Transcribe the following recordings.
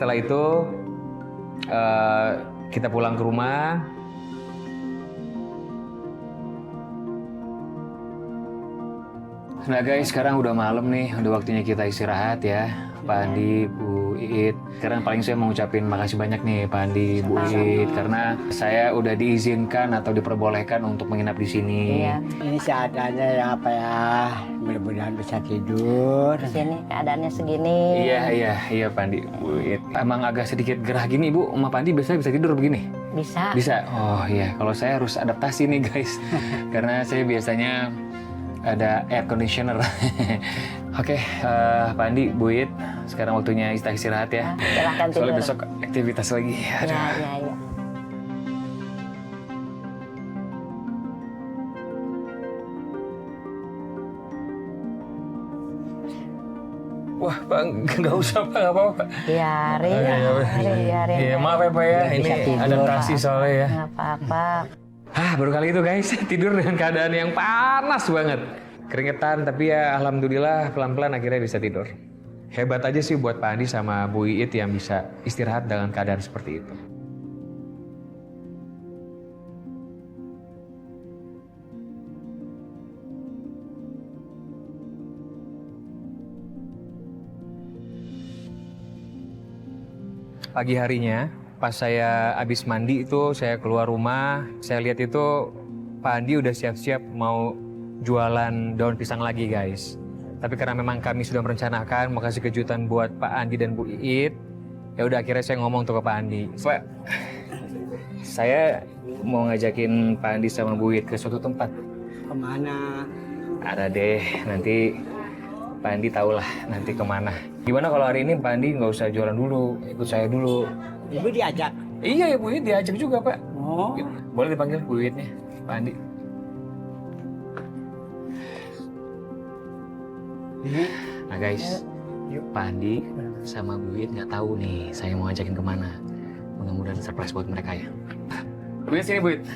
setelah itu kita pulang ke rumah. Nah guys, sekarang udah malam nih, udah waktunya kita istirahat ya. Pak Andi, Bu Iit. Sekarang paling saya mau ngucapin makasih banyak nih Pak Andi, Bu Iit, karena saya udah diizinkan atau diperbolehkan untuk menginap di sini. Iya. Ini seadanya ya apa ya, mudah-mudahan bisa tidur. Di sini keadaannya segini. Iya Pak Andi, Bu Iit. Emang agak sedikit gerah gini Bu, sama Pak Andi biasanya bisa tidur begini? Bisa. Bisa? Oh iya, kalau saya harus adaptasi nih guys. Karena saya biasanya ada air conditioner. Oke, Pak Andi, Bu Iit, sekarang waktunya istirahat ya. Silahkan tidur. Soalnya besok aktivitas lagi. Aduh. Iya. Wah, Pak, nggak usah Pak, nggak apa-apa. Biarin. Iya, maaf ya Pak ya, Biar ini bisa tidur, adaptasi Pak. soalnya ya. Nggak apa-apa. Baru kali itu guys, tidur dengan keadaan yang panas banget. Keringetan, tapi ya alhamdulillah pelan-pelan akhirnya bisa tidur. Hebat aja sih buat Pak Andi sama Bu Iit yang bisa istirahat dengan keadaan seperti itu. Pagi harinya, pas saya habis mandi itu, saya keluar rumah, saya lihat itu Pak Andi udah siap-siap mau jualan daun pisang lagi guys. Tapi karena memang kami sudah merencanakan mau kasih kejutan buat Pak Andi dan Bu Iit, ya udah akhirnya saya ngomong tuh ke Pak Andi. Pak, saya mau ngajakin Pak Andi sama Bu Iit ke suatu tempat. Kemana? Ada deh, nanti Pak Andi tahulah nanti kemana. Gimana kalau hari ini Pak Andi nggak usah jualan dulu, ikut saya dulu. Ibu diajak. Iya ya Bu Iit diajak juga Pak. Oh. Boleh dipanggil Bu Iitnya, Pak Andi. Nah guys, Pak Andi sama Bu Iit nggak tahu nih saya mau ngajakin kemana. Mudah-mudahan surprise buat mereka ya. Bu Iit sini Bu Iit.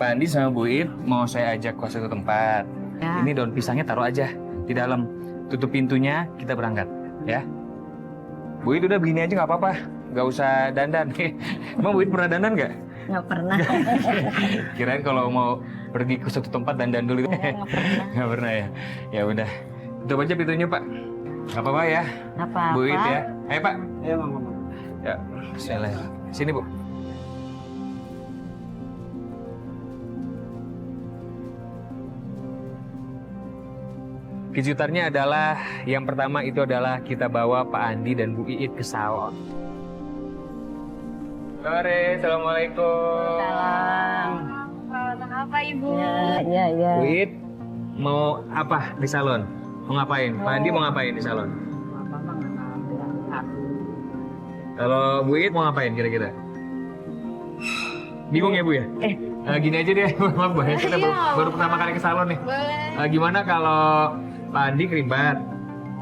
Pak Andi sama Bu Iit mau saya ajak ke suatu tempat. Ya. Ini daun pisangnya taruh aja di dalam. Tutup pintunya, kita berangkat ya. Bu Iit udah begini aja nggak apa-apa. Nggak usah dandan. Emang Bu Iit pernah dandan nggak? Nggak pernah. Kirain kalau mau pergi ke suatu tempat dandan dulu. Nggak pernah. Nggak pernah ya? Ya udah. Tutup aja pintunya Pak. Nggak apa-apa ya. Nggak apa-apa. Bu Iit ya. Ayo Pak. Ya, Mama. Ya, bismillah. Sini Bu. Kejutannya adalah, yang pertama itu adalah kita bawa Pak Andi dan Bu Iit ke salon. Sore, Assalamualaikum. Salam. Perawatan apa Ibu? Iya. Bu Iit mau apa di salon? Mau ngapain? Pak Andi mau ngapain di salon? Kalau Bu Iit mau ngapain kira-kira? Bingung ya Bu ya? Gini aja deh, maaf Bu, kita baru pertama kali ke salon nih. Boleh. Gimana kalau Pak Andi keribat,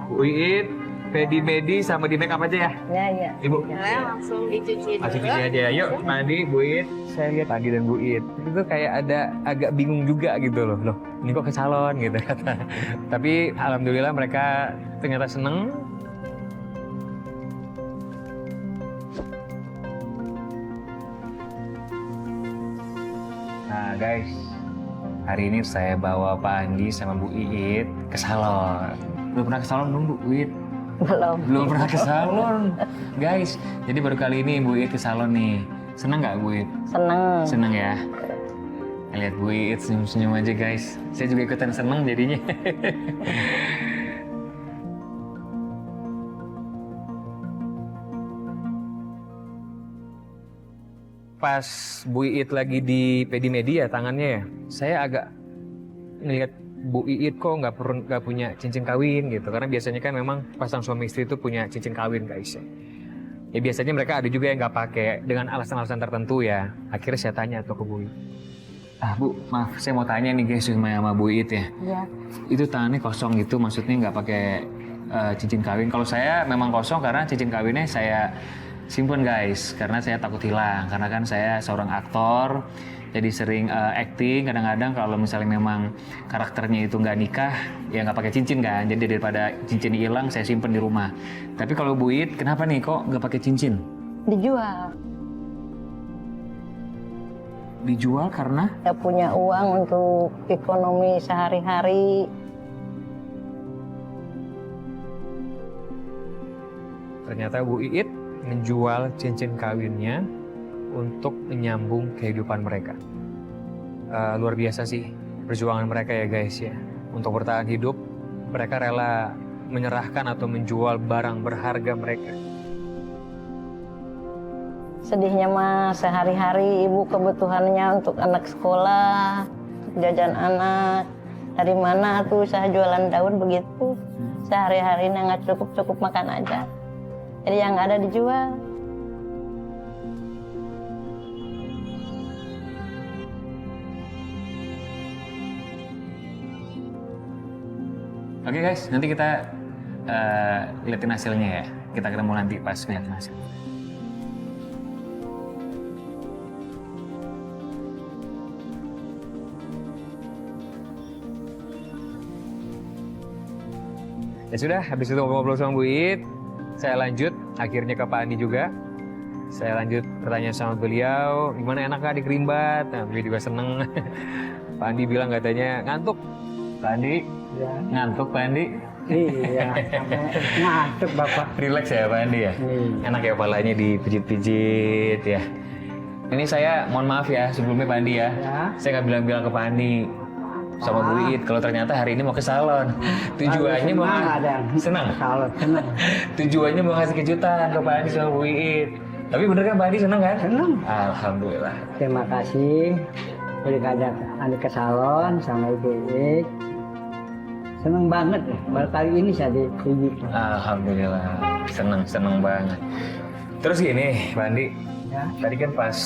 Bu Iit, pedi-medi sama di make up aja ya? Iya. Ibu, Boleh langsung dicuci masih dulu. cuci aja ya. Yuk, Pak Andi, Bu Iit. Saya lihat Pak Andi dan Bu Iit, itu kayak ada agak bingung juga gitu loh. Loh, ini kok ke salon gitu kata. Tapi alhamdulillah mereka ternyata seneng. Nah guys, hari ini saya bawa Pak Andi sama Bu Iit ke salon. Belum pernah ke salon belum Bu Iit? Belum pernah ke salon, guys. Jadi baru kali ini Bu Iit ke salon nih. Seneng nggak Bu Iit? Seneng. Seneng ya. Lihat Bu Iit senyum-senyum aja guys. Saya juga ikutan seneng jadinya. Pas Bu Iit lagi di pedi-medi ya tangannya ya, saya agak ngelihat Bu Iit kok nggak punya cincin kawin gitu. Karena biasanya kan memang pasang suami istri itu punya cincin kawin guys ya. Ya biasanya mereka ada juga yang nggak pakai dengan alasan-alasan tertentu ya. Akhirnya saya tanya tuh ke Bu Iit. Bu, maaf saya mau tanya nih guys sama Bu Iit ya. Iya. Itu tangannya kosong gitu, maksudnya nggak pakai cincin kawin. Kalau saya memang kosong karena cincin kawinnya saya simpen guys, karena saya takut hilang. Karena kan saya seorang aktor, jadi sering acting. Kadang-kadang kalau misalnya memang karakternya itu nggak nikah, ya nggak pakai cincin kan. Jadi daripada cincin hilang, saya simpen di rumah. Tapi kalau Bu Iit, kenapa nih kok nggak pakai cincin? Dijual. Dijual karena? Nggak punya uang untuk ekonomi sehari-hari. Ternyata Bu Iit menjual cincin kawinnya untuk menyambung kehidupan mereka. Luar biasa sih perjuangan mereka ya guys ya. Untuk bertahan hidup, mereka rela menyerahkan atau menjual barang berharga mereka. Sedihnya mah sehari-hari ibu kebutuhannya untuk anak sekolah, jajan anak. Dari mana tuh usaha jualan daun begitu. Sehari-hari nggak cukup makan aja. Jadi yang ada dijual. Oke guys, nanti kita liatin hasilnya ya. Kita ketemu nanti pas ngeliatin hasil. Ya sudah, habis itu ngobrol-ngobrol sama Bu Iit, saya lanjut akhirnya ke Pak Andi juga. Saya lanjut bertanya sama beliau, gimana enak gak di Kerimbat? Nah, beliau juga seneng. Pak Andi bilang katanya ngantuk. Pak Andi, Ya. ngantuk Pak Andi? Iya, sampai ngantuk Bapak. Relax ya Pak Andi ya? Enak ya kepalanya dipijit-pijit ya. Ini saya mohon maaf ya sebelumnya Pak Andi ya. Saya nggak bilang-bilang ke Pak Andi sama Bu Iit kalau ternyata hari ini mau ke salon. Tujuannya mau senang. Salon senang. Tujuannya mau ngasih kejutan ke Pak Andi sama Bu Iit. Tapi bener kan Pak Andi senang kan? Senang. Alhamdulillah. Terima kasih udah ngajak Andi ke salon sama Ibu Iit. Seneng banget baru kali ini saya dipuji. Alhamdulillah. Seneng banget. Terus gini Pak Andi. Ya. Tadi kan pas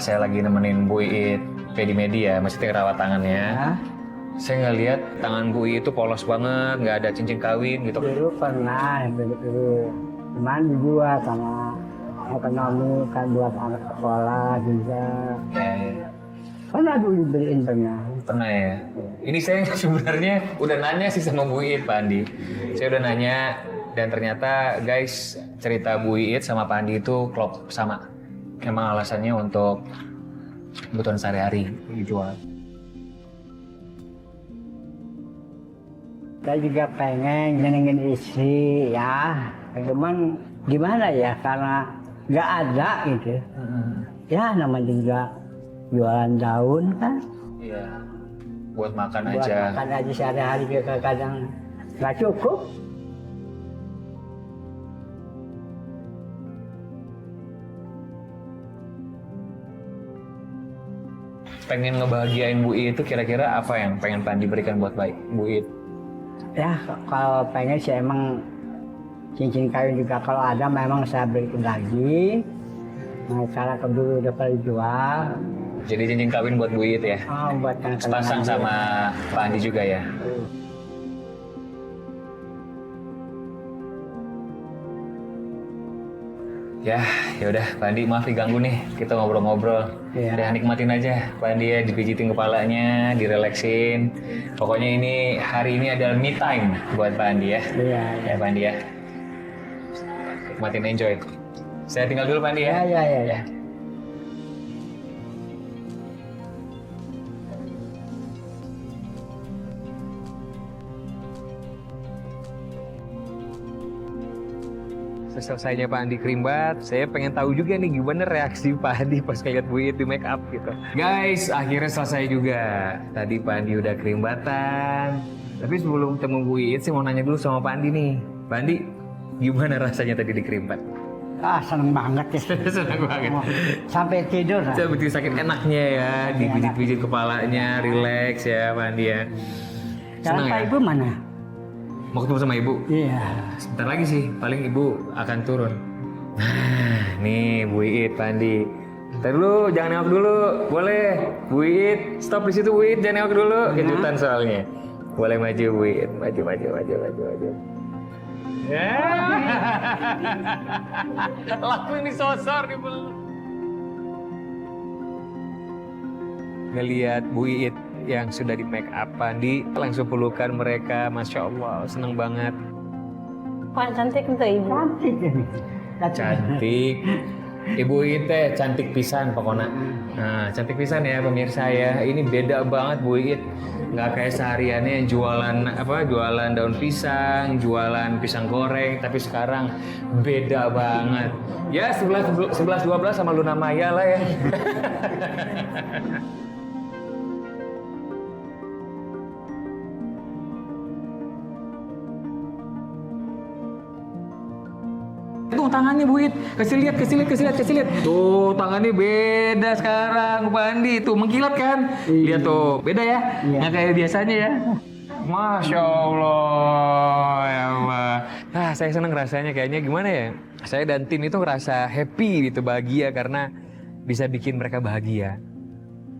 saya lagi nemenin Bu Iit pedi media, maksudnya rawat tangannya. Ya. Saya ngeliat tangan Bu Iit itu polos banget, nggak ada cincin kawin gitu. Dulu pernah dulu. Cuman dijual sama ekonomi kan buat anak sekolah juga. Ya. Pernah dulu dibeliin Pernah ya. Ini saya sebenarnya udah nanya sih sama Bu Iit Pak Andi. Saya udah nanya dan ternyata guys cerita Bu Iit sama Pak Andi itu klop sama. Emang alasannya untuk kebutuhan sehari-hari dijual. Saya juga pengen nyenengin istri ya. Cuman gimana ya karena nggak ada gitu. Ya namanya juga jualan daun kan. Iya. Buat makan Buat aja. makan aja sehari-hari juga kadang nggak cukup. Pengen ngebahagiain Bu Iit itu kira-kira apa yang pengen Pak Andi berikan buat baik Bu Iit? Ya kalau pengen sih emang cincin kawin juga kalau ada memang saya beliin lagi. Nah, cara dulu udah pada jual. Jadi cincin kawin buat Bu Iit ya? Oh, buat Sepasang sama Pak Andi juga ya? Ya udah Pak Andi maaf diganggu nih, kita ngobrol-ngobrol. Iya. Udah nikmatin aja Pak Andi ya, dipijitin kepalanya, direleksin. Pokoknya ini hari ini adalah me time buat Pak Andi ya. Iya. Ya Pak Andi ya. Nikmatin, enjoy. Saya tinggal dulu Pak Andi ya. Ya. Selesainya Pak Andi Kerimbat, saya pengen tahu juga nih gimana reaksi Pak Andi pas ngeliat Bu Iit di make up gitu. Guys, akhirnya selesai juga. Tadi Pak Andi udah kerimbatan. Tapi sebelum ketemu Bu Iit, saya mau nanya dulu sama Pak Andi nih. Pak Andi, gimana rasanya tadi di kerimbat? Seneng banget ya. Senang banget. Sampai tidur. Saya betul sakit enaknya ya, dipijit-pijit kepalanya, relax ya Pak Andi ya. Sekarang Pak Ibu mana? Mau ketemu sama Ibu? Iya. Sebentar lagi sih, paling Ibu akan turun. Nah, nih Bu Iit, Pak Andi. Ntar dulu, jangan nengok dulu. Boleh, Bu Iit. Stop di situ Bu Iit, jangan nengok dulu. Kejutan soalnya. Boleh maju Bu Iit, maju. Ya. Laku ini sosor di belum. ngelihat Bu Iit yang sudah di make up, Pak Andi langsung pelukan mereka, Masya Allah, seneng banget. Pak cantik tuh ibu. Cantik ini. Cantik. Ibu Iit teh cantik pisan pokoknya. Nah, cantik pisan ya pemirsa ya. Ini beda banget Bu Iit. Nggak kayak sehariannya yang jualan daun pisang, jualan pisang goreng, tapi sekarang beda banget. Ya 11 12 sama Luna Maya lah ya. Tuh tangannya Bu Iit, kasih lihat. Tuh tangannya beda sekarang Pak Andi, tuh mengkilat kan? Lihat tuh, beda ya? Iya. Nggak kayak biasanya ya? Masya Allah, ya Allah. Nah, saya seneng rasanya kayaknya gimana ya? Saya dan tim itu ngerasa happy gitu, bahagia karena bisa bikin mereka bahagia.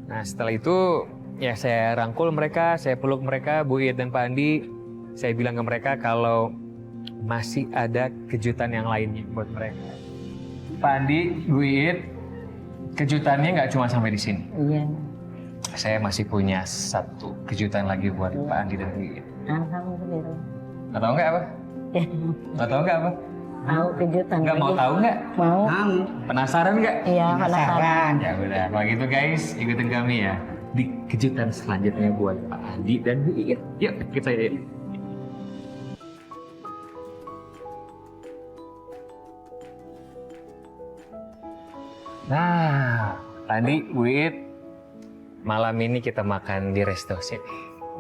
Nah setelah itu ya saya rangkul mereka, saya peluk mereka, Bu Iit dan Pak Andi. Saya bilang ke mereka kalau masih ada kejutan yang lainnya buat mereka. Pak Andi, Bu Iit, kejutannya nggak cuma sampai di sini. Iya. Saya masih punya satu kejutan lagi buat Pak Andi dan Bu Iit. Alhamdulillah. Nggak tahu nggak apa? Ya, Nggak tahu nggak apa? tahu kejutan. Nggak mau tahu nggak? Mau. Mau. Penasaran nggak? Iya, penasaran. Ya udah, kalau gitu guys, ikutin kami ya di kejutan selanjutnya buat Pak Andi dan Bu Iit. Yuk, kita yuk. Nah, tadi Bu Iit, malam ini kita makan di resto sini.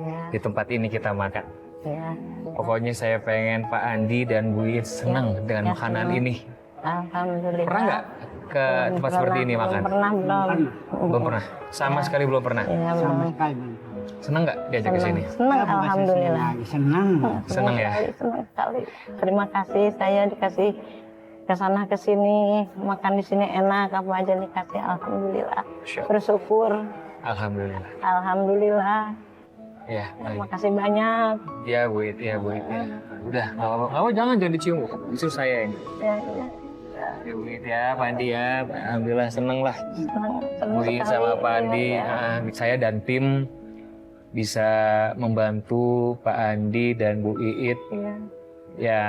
Ya, Di tempat ini kita makan. ya. Pokoknya saya pengen Pak Andi dan Bu Iit senang dengan ya, makanan senang. ini. Alhamdulillah. Pernah nggak ke tempat seperti ini makan? Belum pernah, belum. Belum pernah. Sama sekali belum pernah. Iya, Sama belum. sekali. Senang nggak diajak ke sini? Senang, alhamdulillah. Senang. Senang ya? Senang sekali. Terima kasih saya dikasih ke sana ke sini, makan di sini enak, apa aja dikasih, alhamdulillah. Masya Allah. Bersyukur, Alhamdulillah. alhamdulillah. Ya, Terima baik. kasih banyak. Ya Bu Iit, ya Bu Iit. Ya. Udah, nggak apa-apa. Nggak apa, jangan dicium. Justru saya yang. Ya, ya. Ya Bu Iit ya, Pak Andi ya. Alhamdulillah seneng lah. Senang, senang Bu Iit sekali. sama Pak Andi, Ya, ya. saya dan tim bisa membantu Pak Andi dan Bu Iit Iya. ya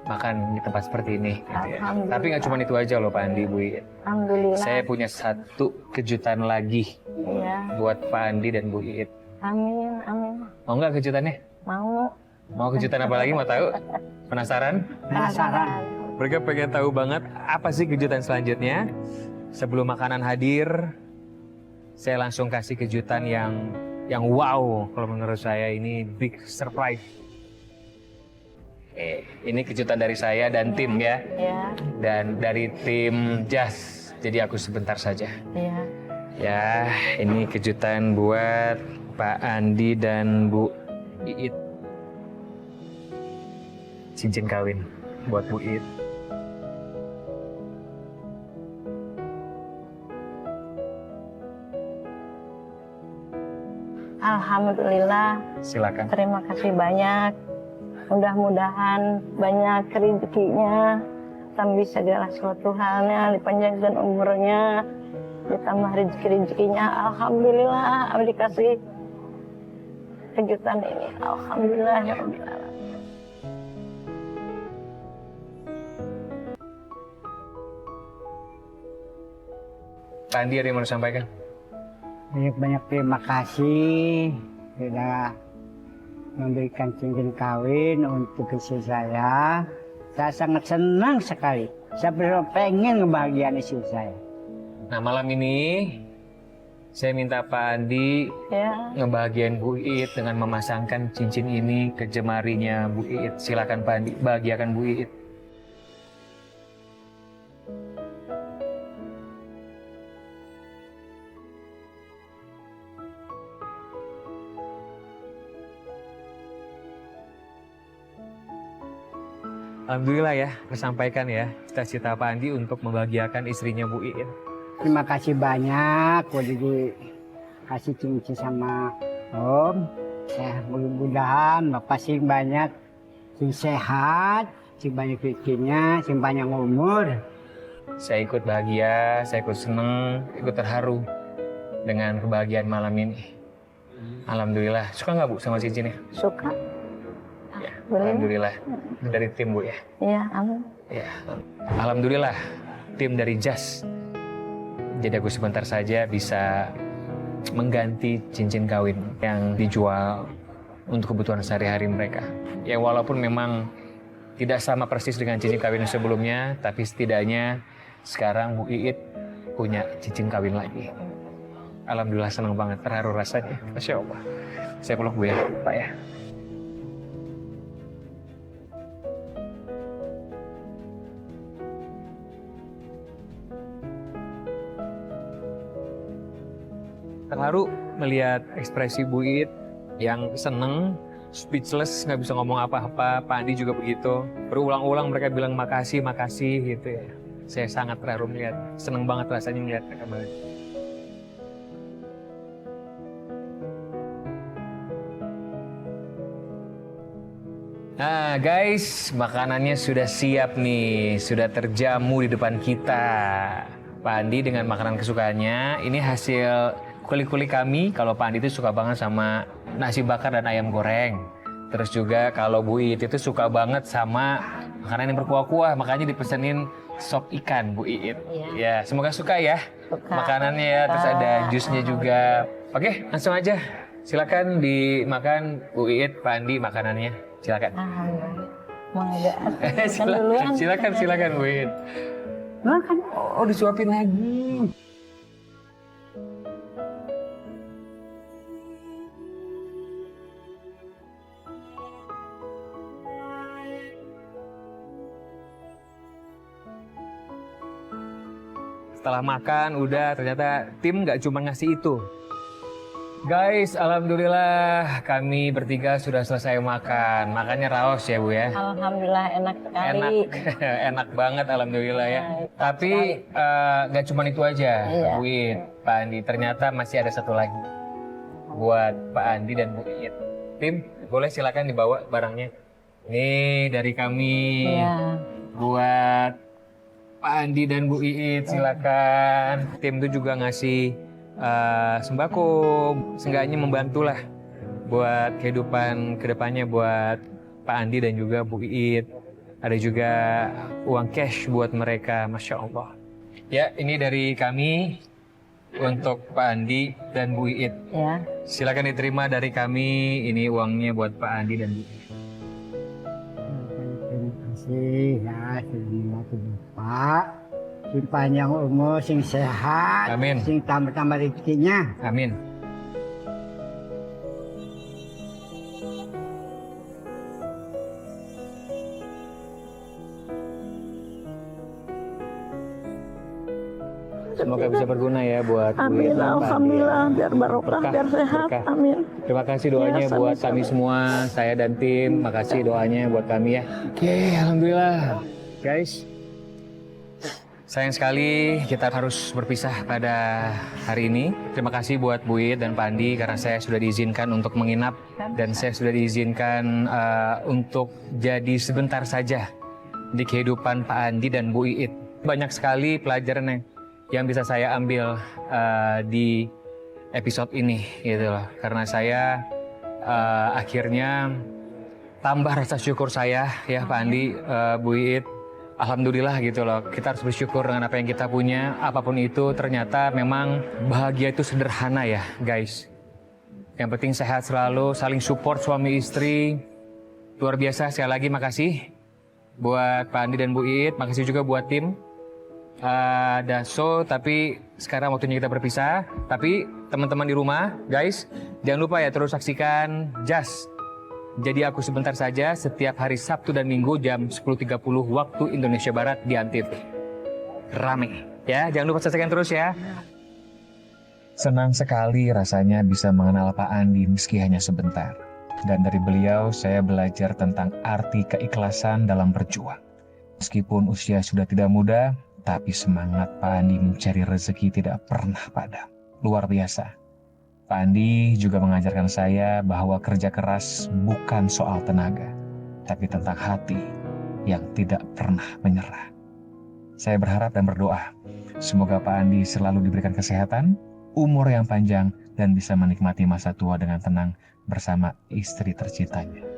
makan di tempat seperti ini. Gitu ya. Alhamdulillah. Tapi nggak cuma itu aja loh Pak Andi, Bu Iit. Alhamdulillah. Saya punya satu kejutan lagi Iya. buat Pak Andi dan Bu Iit. Amin, amin. Mau nggak kejutannya? Mau. Mau kejutan apa lagi? Mau tahu? Penasaran? Penasaran. Mereka pengen tahu banget apa sih kejutan selanjutnya. Sebelum makanan hadir, saya langsung kasih kejutan yang wow. Kalau menurut saya ini big surprise. Ini kejutan dari saya dan tim ya. Ya, Dan dari tim Jas. Jadi aku sebentar saja. ya. Ya, ini kejutan buat Pak Andi dan Bu Iit. Cincin kawin buat Bu Iit. Alhamdulillah. Silakan. Terima kasih banyak. Mudah-mudahan banyak rezekinya, tambah segala sesuatu halnya, dipanjangkan umurnya, ditambah rezeki-rezekinya. Alhamdulillah, abdi dikasih kejutan ini. Alhamdulillah ya Rabbil Alamin. Pak Andi ada yang mau disampaikan? Banyak-banyak terima kasih sudah memberikan cincin kawin untuk istri saya. Saya sangat senang sekali. Saya benar pengen ngebahagiain istri saya. Nah malam ini saya minta Pak Andi Ya, ngebahagiain Bu Iit dengan memasangkan cincin ini ke jemarinya Bu Iit. Silakan Pak Andi, bahagiakan Bu Iit. Alhamdulillah ya, tersampaikan ya cita-cita Pak Andi untuk membahagiakan istrinya Bu Iit. Terima kasih banyak udah dikasih cincin sama Om. Ya, mudah-mudahan Bapak sih banyak, sih sehat, sih banyak rezekinya, sih panjang umur. Saya ikut bahagia, saya ikut seneng, ikut terharu dengan kebahagiaan malam ini. Alhamdulillah. Suka nggak Bu sama cincinnya? Suka. Ya, Boleh. alhamdulillah. Dari tim Bu ya. Iya, amin. Ya. Alhamdulillah tim dari Jas. Jadi aku sebentar saja bisa mengganti cincin kawin yang dijual untuk kebutuhan sehari-hari mereka. Ya walaupun memang tidak sama persis dengan cincin kawin yang sebelumnya, tapi setidaknya sekarang Bu Iit punya cincin kawin lagi. Alhamdulillah senang banget, terharu rasanya. Masya Allah. Saya peluk Bu ya, Pak ya. Terharu melihat ekspresi Bu Iit yang seneng, speechless, nggak bisa ngomong apa-apa. Pak Andi juga begitu. Berulang-ulang mereka bilang makasih, makasih gitu ya. Saya sangat terharu melihat, seneng banget rasanya melihat mereka bahagia. Nah guys, makanannya sudah siap nih, sudah terjamu di depan kita. Pak Andi dengan makanan kesukaannya, ini hasil kuli-kuli kami. Kalau Pak Andi itu suka banget sama nasi bakar dan ayam goreng. Terus juga kalau Bu Iit itu suka banget sama makanan yang berkuah-kuah, makanya dipesenin sop ikan Bu Iit. Ya, semoga suka ya Suka. makanannya ya, terus ada jusnya juga. Oke, langsung aja. Silakan dimakan Bu Iit, Pak Andi makanannya. Silakan. Alhamdulillah. Mangga. Makan silakan, duluan. silakan Bu Iit. Makan. Oh, disuapin lagi. Setelah makan, udah ternyata tim nggak cuma ngasih itu. Guys, alhamdulillah kami bertiga sudah selesai makan. Makannya raos ya Bu ya. Alhamdulillah enak sekali. Enak, enak banget alhamdulillah ya. Baik, Tapi nggak cuma itu aja, Iya. Bu Iit, Pak Andi. Ternyata masih ada satu lagi buat Pak Andi dan Bu Iit. Tim, boleh silakan dibawa barangnya. Ini dari kami Iya. buat Pak Andi dan Bu Iit, silakan. Tim itu juga ngasih sembako, seenggaknya membantulah buat kehidupan kedepannya buat Pak Andi dan juga Bu Iit. Ada juga uang cash buat mereka, Masya Allah. Ya, ini dari kami untuk Pak Andi dan Bu Iit. Ya. Silakan diterima dari kami, ini uangnya buat Pak Andi dan Bu Iit. Terima kasih ya, terima kasih Pak. Sing panjang umur, sing sehat, Amin. sing tambah-tambah rezekinya. Amin. Semoga bisa berguna ya buat Bu Iit Amin, dan Pak Andi. alhamdulillah, biar barokah, Berkah, biar sehat, berkah. amin. Terima kasih doanya Ya, buat sama-sama. kami semua, saya dan tim. Makasih doanya buat kami ya. Oke, alhamdulillah. Guys, sayang sekali kita harus berpisah pada hari ini. Terima kasih buat Bu Iit dan Pak Andi karena saya sudah diizinkan untuk menginap dan saya sudah diizinkan untuk jadi sebentar saja di kehidupan Pak Andi dan Bu Iit. Banyak sekali pelajaran yang bisa saya ambil di episode ini gitu loh. Karena saya akhirnya tambah rasa syukur saya ya Pak Andi, Bu Iit. Alhamdulillah gitu loh, kita harus bersyukur dengan apa yang kita punya. Apapun itu ternyata memang bahagia itu sederhana ya guys. Yang penting sehat selalu, saling support suami istri. Luar biasa, sekali lagi makasih buat Pak Andi dan Bu Iit. Makasih juga buat tim Daso. Tapi sekarang waktunya kita berpisah. Tapi teman-teman di rumah guys, jangan lupa ya terus saksikan Jas Jadi Aku Sebentar Saja setiap hari Sabtu dan Minggu jam 10.30 waktu Indonesia Barat di Antv. Rame ya, jangan lupa saksikan terus ya. Senang sekali rasanya bisa mengenal Pak Andi meski hanya sebentar. Dan dari beliau saya belajar tentang arti keikhlasan dalam berjuang. Meskipun usia sudah tidak muda, tapi semangat Pak Andi mencari rezeki tidak pernah padam. Luar biasa. Pak Andi juga mengajarkan saya bahwa kerja keras bukan soal tenaga, tapi tentang hati yang tidak pernah menyerah. Saya berharap dan berdoa, semoga Pak Andi selalu diberikan kesehatan, umur yang panjang, dan bisa menikmati masa tua dengan tenang bersama istri tercintanya.